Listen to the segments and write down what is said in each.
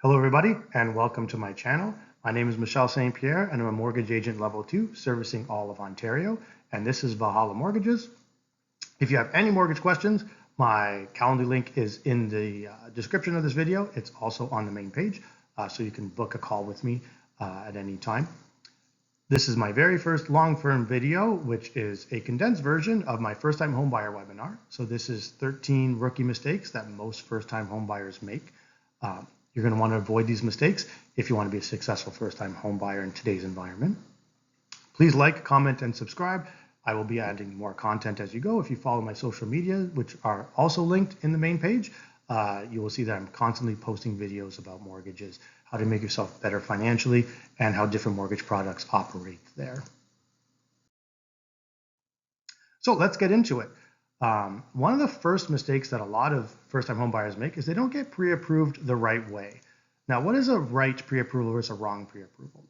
Hello everybody and welcome to my channel. My name is Michel St. Pierre and I'm a mortgage agent level 2 servicing all of Ontario, and this is Valhalla Mortgages. If you have any mortgage questions, my Calendly link is in the description of this video. It's also on the main page, so you can book a call with me at any time. This is my very first long-form video, which is a condensed version of my first-time homebuyer webinar. So this is 13 rookie mistakes that most first-time homebuyers make. You're going to want to avoid these mistakes if you want to be a successful first-time home buyer in today's environment. Please like, comment, and subscribe. I will be adding more content as you go. If you follow my social media, which are also linked in the main page, you will see that I'm constantly posting videos about mortgages, how to make yourself better financially, and how different mortgage products operate there. So let's get into it. One of the first mistakes that a lot of first-time home buyers make is they don't get pre-approved the right way. Now, what is a right pre-approval versus a wrong pre-approval?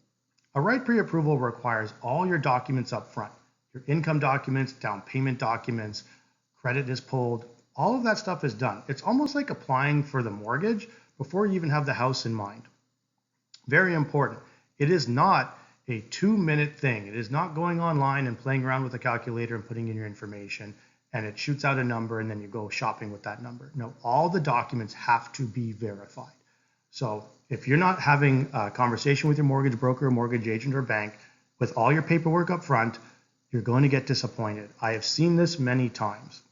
A right pre-approval requires all your documents up front, your income documents, down payment documents, credit is pulled, all of that stuff is done. It's almost like applying for the mortgage before you even have the house in mind. Very important. It is not a 2-minute thing. It is not going online and playing around with a calculator and putting in your information and it shoots out a number and then you go shopping with that number. No, all the documents have to be verified. So if you're not having a conversation with your mortgage broker, mortgage agent, or bank with all your paperwork up front, you're going to get disappointed. I have seen this many times.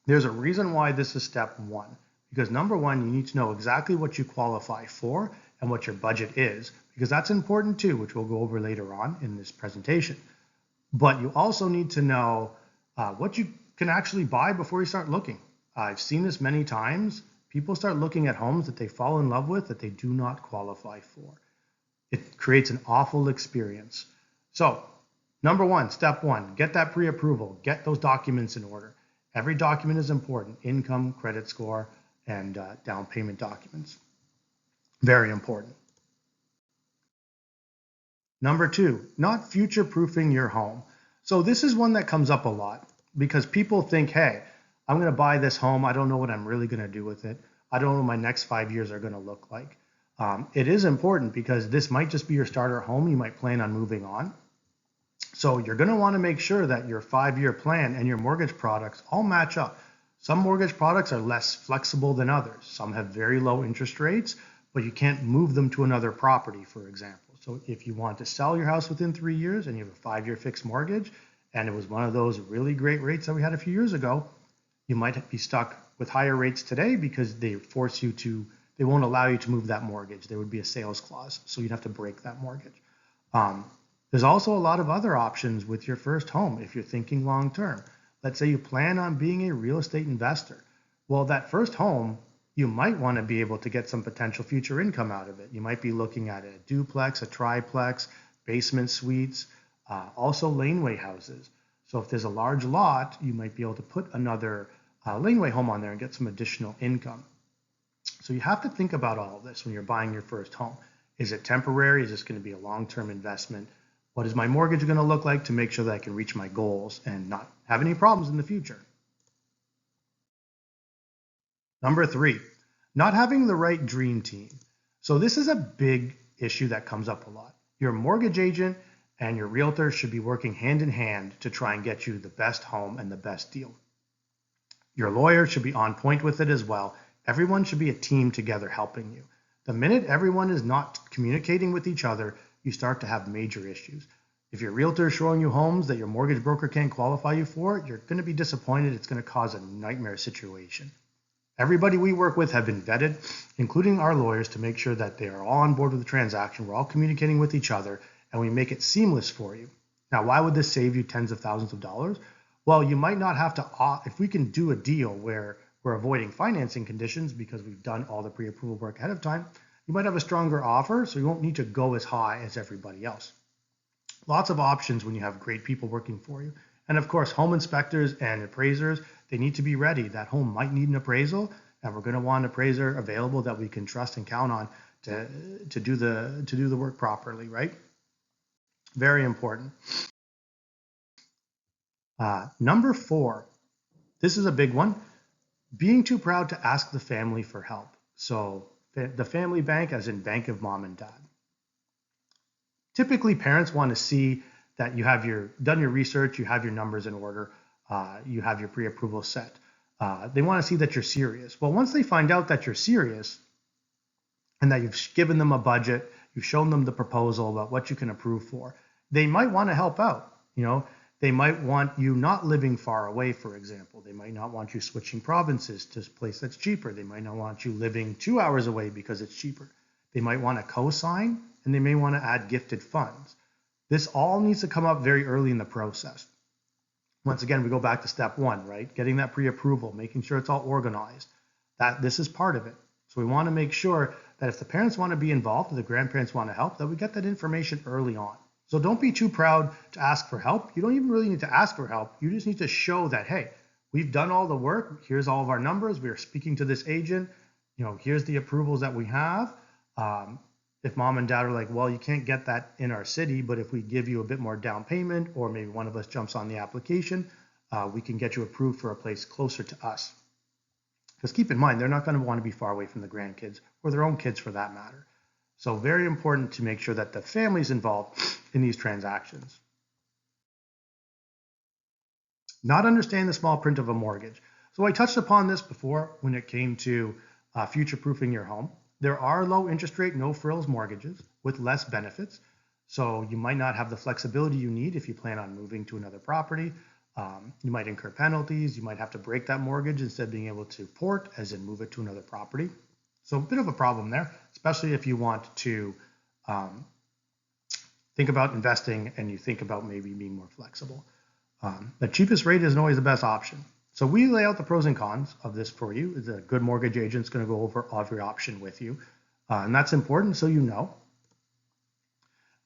There's a reason why this is step one, because number one, you need to know exactly what you qualify for and what your budget is, because that's important too, which we'll go over later on in this presentation. But you also need to know what you can actually buy before you start looking. I've seen this many times. People start looking at homes that they fall in love with that they do not qualify for. It creates an awful experience. So number one, step one, get that pre-approval, get those documents in order. Every document is important: income, credit score, and down payment documents. Very important. Number two, not future-proofing your home. So this is one that comes up a lot because people think, hey, I'm going to buy this home. I don't know what I'm really going to do with it. I don't know what my next 5 years are going to look like. It is important because this might just be your starter home. You might plan on moving on. So you're going to want to make sure that your 5-year plan and your mortgage products all match up. Some mortgage products are less flexible than others. Some have very low interest rates, but you can't move them to another property, for example. So if you want to sell your house within 3 years and you have a 5-year fixed mortgage, and it was one of those really great rates that we had a few years ago, you might be stuck with higher rates today because they won't allow you to move that mortgage. There would be a sales clause, so you'd have to break that mortgage. There's also a lot of other options with your first home if you're thinking long term. Let's say you plan on being a real estate investor. Well, that first home, you might want to be able to get some potential future income out of it. You might be looking at a duplex, a triplex, basement suites, also laneway houses. So if there's a large lot, you might be able to put another laneway home on there and get some additional income. So you have to think about all of this when you're buying your first home. Is it temporary? Is this going to be a long-term investment? What is my mortgage going to look like to make sure that I can reach my goals and not have any problems in the future? Number three, not having the right dream team. So this is a big issue that comes up a lot. Your mortgage agent and your realtor should be working hand in hand to try and get you the best home and the best deal. Your lawyer should be on point with it as well. Everyone should be a team together helping you. The minute everyone is not communicating with each other, you start to have major issues. If your realtor is showing you homes that your mortgage broker can't qualify you for, you're going to be disappointed. It's going to cause a nightmare situation. Everybody we work with have been vetted, including our lawyers, to make sure that they are all on board with the transaction. We're all communicating with each other, and we make it seamless for you. Now, why would this save you tens of thousands of dollars? Well, you might not have to, if we can do a deal where we're avoiding financing conditions because we've done all the pre-approval work ahead of time, you might have a stronger offer, so you won't need to go as high as everybody else. Lots of options when you have great people working for you. And of course, home inspectors and appraisers, they need to be ready. That home might need an appraisal, and we're going to want an appraiser available that we can trust and count on to do the work properly, right? Very important. Number four, this is a big one. Being too proud to ask the family for help. So The family bank, as in bank of mom and dad. Typically, parents want to see that you have done your research, you have your numbers in order, you have your pre-approval set. They want to see that you're serious. Well, once they find out that you're serious and that you've given them a budget, you've shown them the proposal about what you can approve for, they might want to help out. They might want you not living far away, for example. They might not want you switching provinces to a place that's cheaper. They might not want you living 2 hours away because it's cheaper. They might want to co-sign, and they may want to add gifted funds. This all needs to come up very early in the process. Once again, we go back to step one, right? Getting that pre-approval, making sure it's all organized. This is part of it. So we want to make sure that if the parents want to be involved, or the grandparents want to help, that we get that information early on. So don't be too proud to ask for help. You don't even really need to ask for help. You just need to show that, hey, we've done all the work. Here's all of our numbers. We are speaking to this agent. Here's the approvals that we have. If mom and dad are like, well, you can't get that in our city, but if we give you a bit more down payment, or maybe one of us jumps on the application, we can get you approved for a place closer to us. Because keep in mind, they're not going to want to be far away from the grandkids or their own kids for that matter. So very important to make sure that the family's involved in these transactions. Not understanding the small print of a mortgage. So I touched upon this before when it came to future-proofing your home. There are low interest rate, no frills mortgages with less benefits. So you might not have the flexibility you need if you plan on moving to another property. You might incur penalties. You might have to break that mortgage instead of being able to port, as in move it to another property. So a bit of a problem there, especially if you want to think about investing and you think about maybe being more flexible. The cheapest rate isn't always the best option. So we lay out the pros and cons of this for you. The good mortgage agent's going to go over every option with you. And that's important so you know.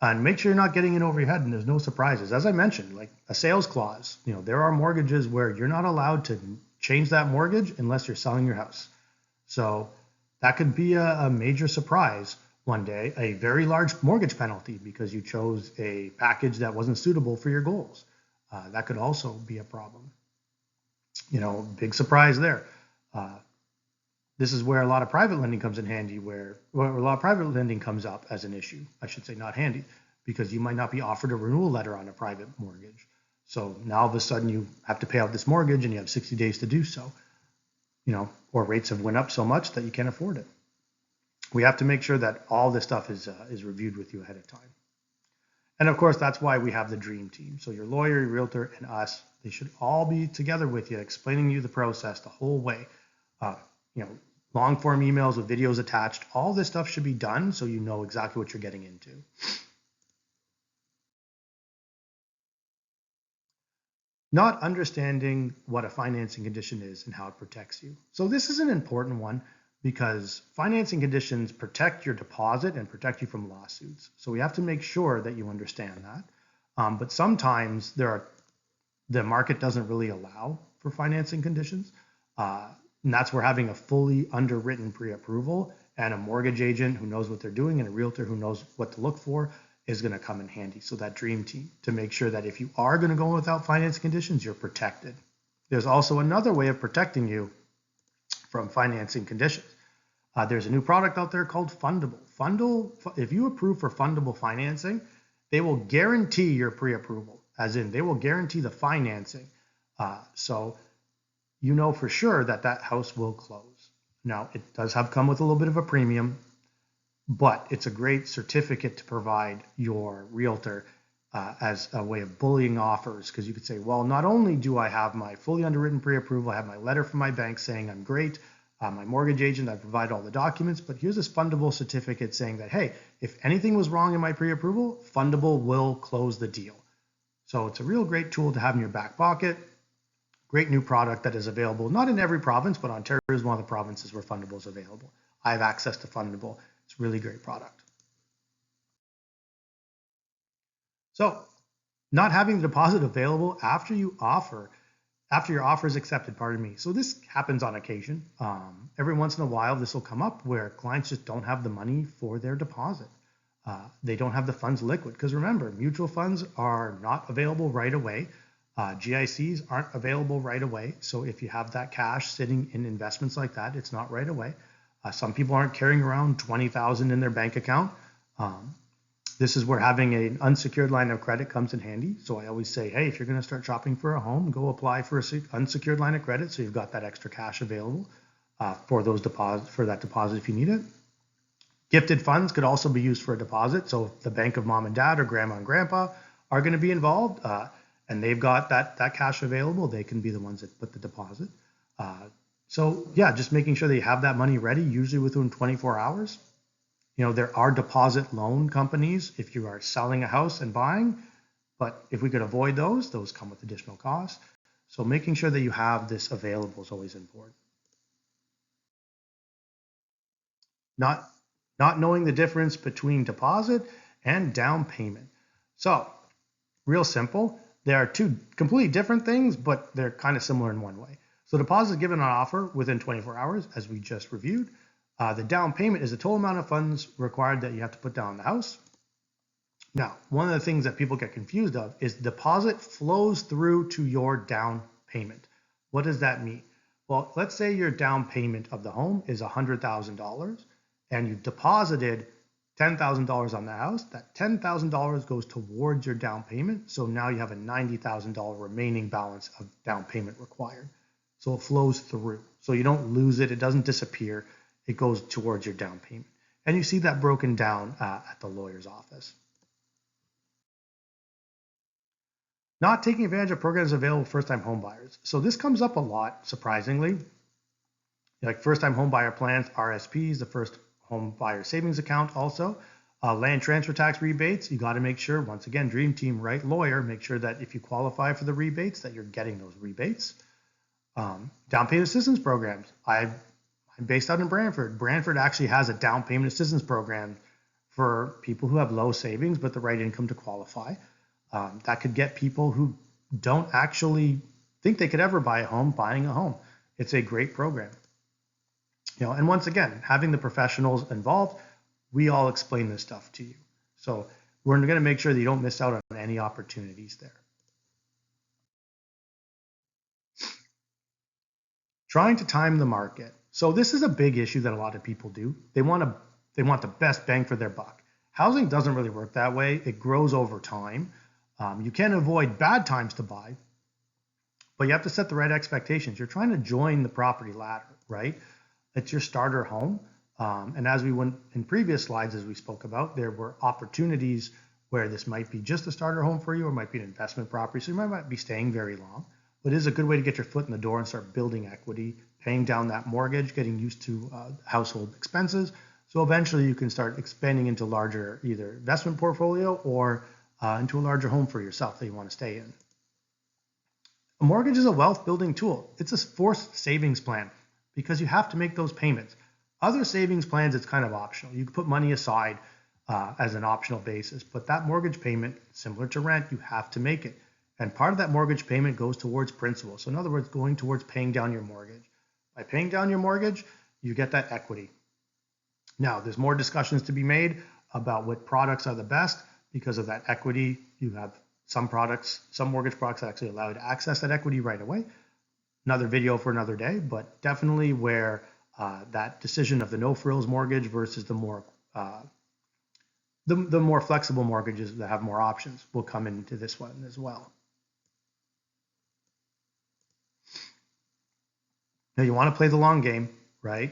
And make sure you're not getting in over your head and there's no surprises. As I mentioned, like a sales clause, there are mortgages where you're not allowed to change that mortgage unless you're selling your house. So that could be a major surprise one day, a very large mortgage penalty because you chose a package that wasn't suitable for your goals. That could also be a problem. Big surprise there. This is where a lot of private lending comes in handy, where a lot of private lending comes up as an issue. I should say not handy, because you might not be offered a renewal letter on a private mortgage. So now all of a sudden you have to pay out this mortgage and you have 60 days to do so. Or rates have went up so much that you can't afford it. We have to make sure that all this stuff is reviewed with you ahead of time. And of course, that's why we have the dream team. So your lawyer, your realtor, and us, they should all be together with you, explaining you the process the whole way. Long form emails with videos attached, all this stuff should be done so you know exactly what you're getting into. Not understanding what a financing condition is and how it protects you. So this is an important one because financing conditions protect your deposit and protect you from lawsuits. So we have to make sure that you understand that. But sometimes the market doesn't really allow for financing conditions. And that's where having a fully underwritten pre-approval and a mortgage agent who knows what they're doing and a realtor who knows what to look for is going to come in handy. So that dream team to make sure that if you are going to go without financing conditions, you're protected. There's also another way of protecting you from financing conditions. There's a new product out there called Fundable. If you approve for fundable financing, they will guarantee your pre-approval, as in they will guarantee the financing. So you know for sure that that house will close. Now, it does come with a little bit of a premium, but it's a great certificate to provide your realtor as a way of bullying offers, because you could say, well, not only do I have my fully underwritten pre-approval, I have my letter from my bank saying I'm great, my mortgage agent, I provide all the documents, but here's this Fundable certificate saying that, hey, if anything was wrong in my pre-approval, Fundable will close the deal. So it's a real great tool to have in your back pocket. Great new product that is available, not in every province, but Ontario is one of the provinces where Fundable is available. I have access to Fundable. It's a really great product. So not having the deposit available after your offer is accepted, pardon me. So this happens on occasion. Every once in a while, this will come up where clients just don't have the money for their deposit. They don't have the funds liquid, because remember, mutual funds are not available right away. GICs aren't available right away. So if you have that cash sitting in investments like that, it's not right away. Some people aren't carrying around 20,000 in their bank account. This is where having an unsecured line of credit comes in handy. So I always say, hey, if you're going to start shopping for a home, go apply for an unsecured line of credit so you've got that extra cash available for that deposit if you need it. Gifted funds could also be used for a deposit. So if the bank of mom and dad or grandma and grandpa are going to be involved and they've got that cash available, they can be the ones that put the deposit. So yeah, just making sure that you have that money ready, usually within 24 hours. There are deposit loan companies if you are selling a house and buying, but if we could avoid those come with additional costs. So making sure that you have this available is always important. Not knowing the difference between deposit and down payment. So real simple, there are two completely different things, but they're kind of similar in one way. So deposit is given on offer within 24 hours, as we just reviewed. The down payment is the total amount of funds required that you have to put down on the house. Now, one of the things that people get confused of is deposit flows through to your down payment. What does that mean? Well, let's say your down payment of the home is $100,000 and you deposited $10,000 on the house. That $10,000 goes towards your down payment. So now you have a $90,000 remaining balance of down payment required. So it flows through. So you don't lose it. It doesn't disappear. It goes towards your down payment. And you see that broken down at the lawyer's office. Not taking advantage of programs available for first-time home buyers. So this comes up a lot, surprisingly. Like first-time home buyer plans, RSPs, the first home buyer savings account also. Land transfer tax rebates, you got to make sure, once again, Dream Team, right lawyer, make sure that if you qualify for the rebates, that you're getting those rebates. Down payment assistance programs. I'm based out in Brantford. Brantford actually has a down payment assistance program for people who have low savings but the right income to qualify. That could get people who don't actually think they could ever buy a home buying a home. It's a great program. And once again, having the professionals involved, we all explain this stuff to you. So we're going to make sure that you don't miss out on any opportunities there. Trying to time the market. So this is a big issue that a lot of people do. They want the best bang for their buck. Housing doesn't really work that way. It grows over time. You can avoid bad times to buy, but you have to set the right expectations. You're trying to join the property ladder, right? It's your starter home. And as we went in previous slides, as we spoke about, there were opportunities where this might be just a starter home for you or might be an investment property. So you might not be staying very long. But it is a good way to get your foot in the door and start building equity, paying down that mortgage, getting used to household expenses. So eventually you can start expanding into larger either investment portfolio or into a larger home for yourself that you want to stay in. A mortgage is a wealth building tool. It's a forced savings plan because you have to make those payments. Other savings plans, it's kind of optional. You can put money aside as an optional basis, but that mortgage payment, similar to rent, you have to make it. And part of that mortgage payment goes towards principal. So in other words, going towards paying down your mortgage. By paying down your mortgage, you get that equity. Now, there's more discussions to be made about what products are the best because of that equity. You have some mortgage products that actually allow you to access that equity right away. Another video for another day, but definitely where that decision of the no frills mortgage versus the more flexible mortgages that have more options will come into this one as well. Now you want to play the long game, right?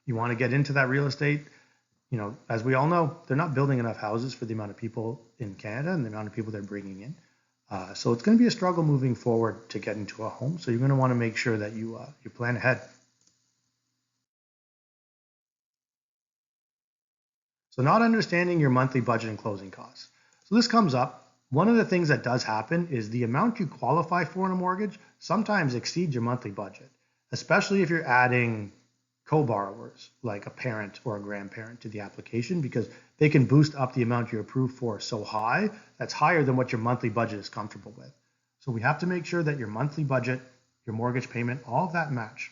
You want to get into that real estate. As we all know, they're not building enough houses for the amount of people in Canada and the amount of people they're bringing in. So it's going to be a struggle moving forward to get into a home. So you're going to want to make sure that you plan ahead. So not understanding your monthly budget and closing costs. So this comes up. One of the things that does happen is the amount you qualify for in a mortgage sometimes exceeds your monthly budget, especially if you're adding co-borrowers like a parent or a grandparent to the application, because they can boost up the amount you're approved for so high that's higher than what your monthly budget is comfortable with. So we have to make sure that your monthly budget, your mortgage payment, all of that match.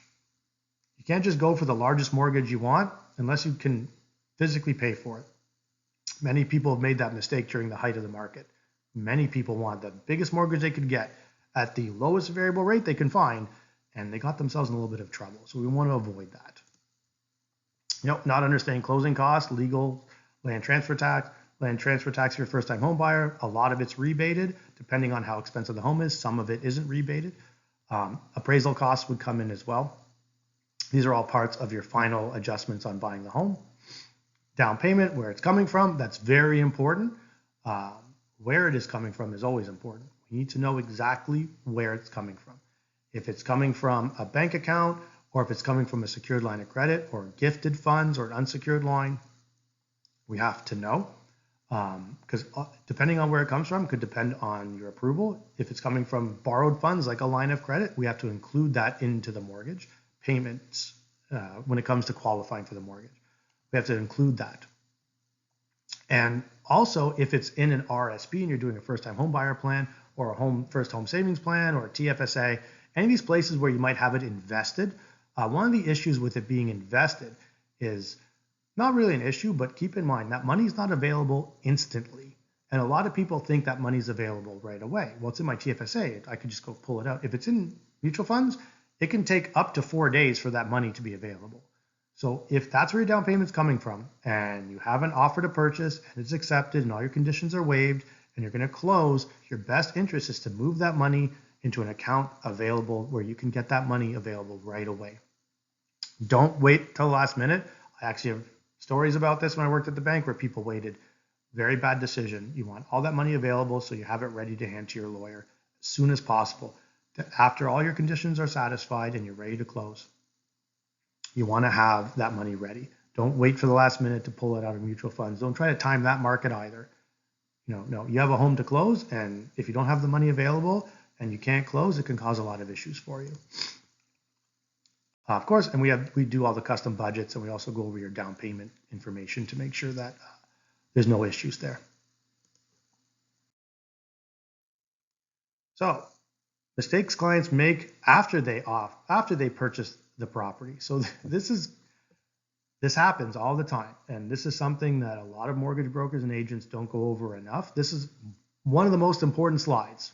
You can't just go for the largest mortgage you want unless you can physically pay for it. Many people have made that mistake during the height of the market. Many people want the biggest mortgage they could get at the lowest variable rate they can find, and they got themselves in a little bit of trouble. So we want to avoid that. Not understanding closing costs, legal, land transfer tax. Land transfer tax if you're a first-time home buyer, a lot of it's rebated depending on how expensive the home is. Some of it isn't rebated. Appraisal costs would come in as well. These are all parts of your final adjustments on buying the home. Down payment, where it's coming from, that's very important. Where it is coming from is always important. We need to know exactly where it's coming from. If it's coming from a bank account, or if it's coming from a secured line of credit, or gifted funds, or an unsecured line, we have to know. Because depending on where it comes from could depend on your approval. If it's coming from borrowed funds like a line of credit, we have to include that into the mortgage payments when it comes to qualifying for the mortgage. We have to include that. And also, if it's in an RSP and you're doing a first-time home buyer plan or a first home savings plan or a TFSA, any of these places where you might have it invested, one of the issues with it being invested is not really an issue, but keep in mind that money is not available instantly. And a lot of people think that money is available right away. Well, it's in my TFSA. I could just go pull it out. If it's in mutual funds, it can take up to 4 days for that money to be available. So if that's where your down payment's coming from and you have an offer to purchase and it's accepted and all your conditions are waived and you're going to close, your best interest is to move that money into an account available where you can get that money available right away. Don't wait till the last minute. I actually have stories about this when I worked at the bank where people waited. Very bad decision. You want all that money available so you have it ready to hand to your lawyer as soon as possible. After all your conditions are satisfied and you're ready to close, you want to have that money ready. Don't wait for the last minute to pull it out of mutual funds. Don't try to time that market either. No, you have a home to close, and if you don't have the money available and you can't close, it can cause a lot of issues for you. Of course, and we do all the custom budgets, and we also go over your down payment information to make sure that there's no issues there. So, mistakes clients make after they purchase the property. So this happens all the time, and this is something that a lot of mortgage brokers and agents don't go over enough. This is one of the most important slides.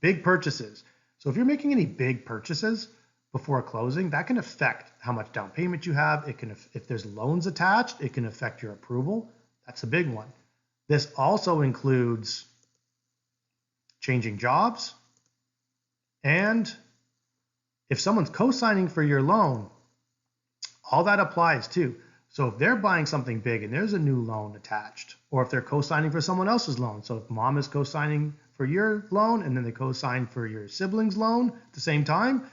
Big purchases. So if you're making any big purchases before closing, that can affect how much down payment you have. It can, if there's loans attached, it can affect your approval. That's a big one. This also includes changing jobs, and if someone's co-signing for your loan, all that applies too. So if they're buying something big and there's a new loan attached, or if they're co-signing for someone else's loan, so if mom is co-signing for your loan and then they co-sign for your sibling's loan at the same time,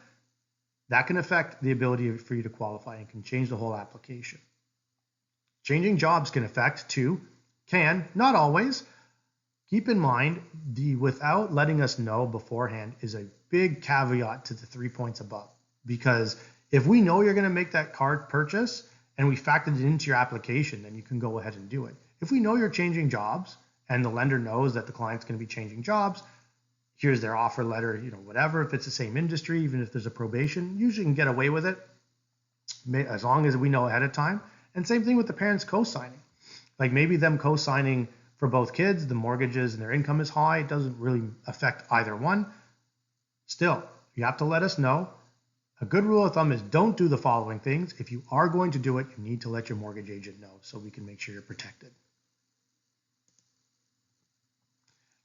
that can affect the ability for you to qualify and can change the whole application. Changing jobs can affect too, not always. Keep in mind, the without letting us know beforehand is a big caveat to the 3 points above. Because if we know you're going to make that car purchase and we factored it into your application, then you can go ahead and do it. If we know you're changing jobs and the lender knows that the client's going to be changing jobs, here's their offer letter, whatever. If it's the same industry, even if there's a probation, usually can get away with it as long as we know ahead of time. And same thing with the parents co-signing. Like maybe them co-signing for both kids, the mortgages and their income is high. It doesn't really affect either one. Still, you have to let us know. A good rule of thumb is don't do the following things. If you are going to do it, you need to let your mortgage agent know so we can make sure you're protected.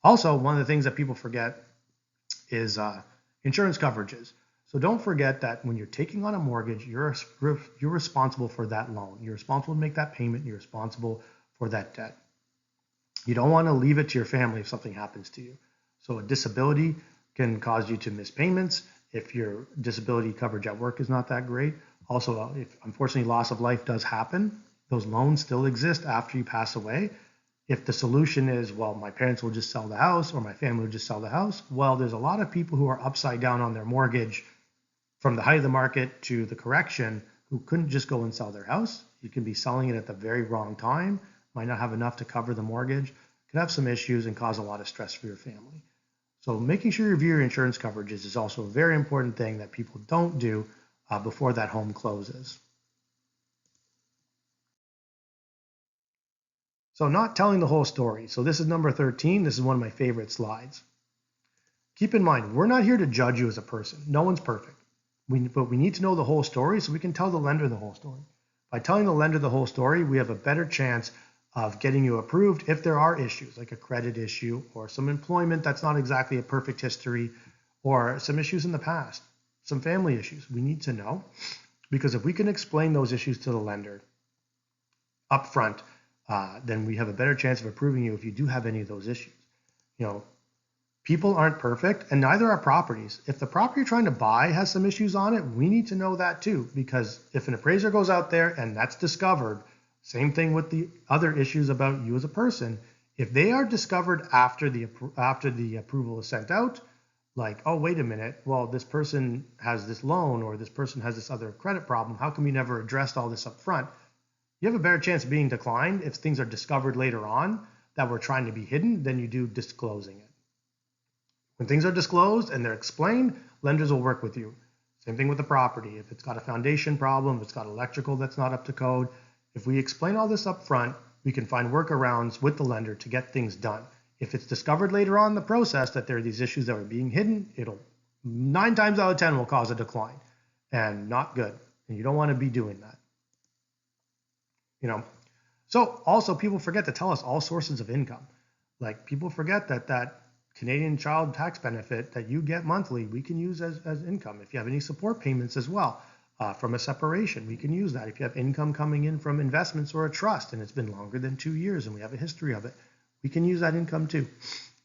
Also, one of the things that people forget is insurance coverages. So don't forget that when you're taking on a mortgage, you're responsible for that loan. You're responsible to make that payment. You're responsible for that debt. You don't want to leave it to your family if something happens to you. So a disability can cause you to miss payments if your disability coverage at work is not that great. Also, if unfortunately loss of life does happen, those loans still exist after you pass away. If the solution is, well, my parents will just sell the house or my family will just sell the house, well, there's a lot of people who are upside down on their mortgage from the height of the market to the correction who couldn't just go and sell their house. You can be selling it at the very wrong time, might not have enough to cover the mortgage, could have some issues and cause a lot of stress for your family. So making sure you review your insurance coverages is also a very important thing that people don't do before that home closes. So not telling the whole story. So this is number 13. This is one of my favorite slides. Keep in mind, we're not here to judge you as a person. No one's perfect. But we need to know the whole story so we can tell the lender the whole story. By telling the lender the whole story, we have a better chance of getting you approved if there are issues like a credit issue or some employment that's not exactly a perfect history or some issues in the past, some family issues. We need to know, because if we can explain those issues to the lender up front, then we have a better chance of approving you if you do have any of those issues. You know, people aren't perfect, and neither are properties. If the property you're trying to buy has some issues on it, we need to know that too, because if an appraiser goes out there and that's discovered, same thing with the other issues about you as a person, if they are discovered after the approval is sent out, like, oh, wait a minute, well, this person has this loan or this person has this other credit problem, how come you never addressed all this up front? You have a better chance of being declined if things are discovered later on that were trying to be hidden than you do disclosing it. When things are disclosed and they're explained, lenders will work with you. Same thing with the property. If it's got a foundation problem, if it's got electrical that's not up to code, if we explain all this up front, we can find workarounds with the lender to get things done. If it's discovered later on in the process that there are these issues that are being hidden, it'll 9 times out of 10 will cause a decline, and not good. And you don't want to be doing that. You know, so also people forget to tell us all sources of income. Like, people forget that Canadian child tax benefit that you get monthly, we can use as income. If you have any support payments as well from a separation, we can use that. If you have income coming in from investments or a trust and it's been longer than 2 years and we have a history of it, we can use that income too.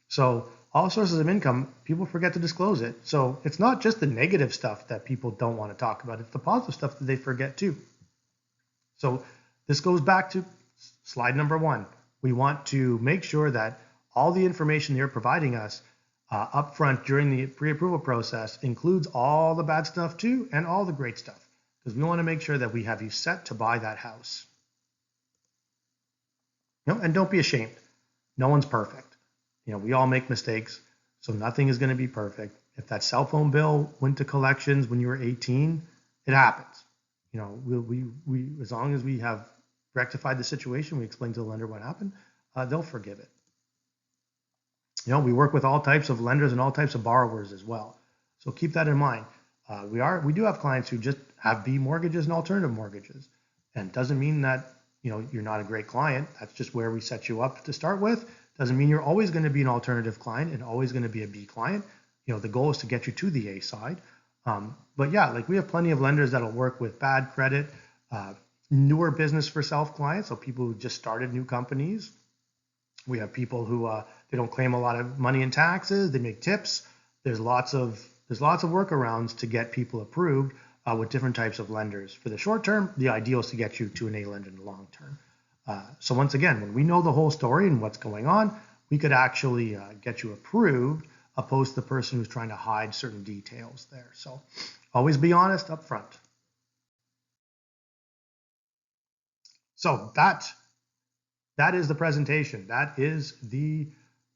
So all sources of income, people forget to disclose it. So it's not just the negative stuff that people don't want to talk about, it's the positive stuff that they forget too. So this goes back to slide number 1. We want to make sure that all the information you're providing us upfront during the pre-approval process includes all the bad stuff too and all the great stuff, because we want to make sure that we have you set to buy that house. You know, and don't be ashamed. No one's perfect. You know, we all make mistakes, so nothing is going to be perfect. If that cell phone bill went to collections when you were 18, it happens. You know, we as long as we have rectified the situation, we explain to the lender what happened, they'll forgive it. You know, we work with all types of lenders and all types of borrowers as well. So keep that in mind. We do have clients who just have B mortgages and alternative mortgages. And it doesn't mean that, you know, you're not a great client. That's just where we set you up to start with. Doesn't mean you're always going to be an alternative client and always going to be a B client. You know, the goal is to get you to the A side. But yeah, like, we have plenty of lenders that'll work with bad credit, newer business for self clients, so people who just started new companies. We have people who they don't claim a lot of money in taxes. They make tips. There's lots of workarounds to get people approved with different types of lenders. For the short term, the ideal is to get you to an A lender in the long term. So once again, when we know the whole story and what's going on, we could actually get you approved, opposed to the person who's trying to hide certain details there. So always be honest up front. So that is the presentation. That is the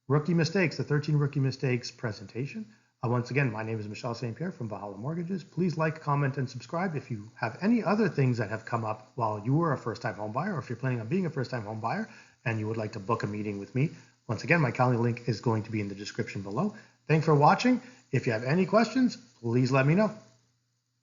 rookie mistakes, the 13 rookie mistakes presentation. Once again, my name is Michel St. Pierre from Valhalla Mortgages. Please like, comment, and subscribe. If you have any other things that have come up while you were a first-time home buyer, or if you're planning on being a first-time home buyer and you would like to book a meeting with me, once again, my calendar link is going to be in the description below. Thanks for watching. If you have any questions, please let me know.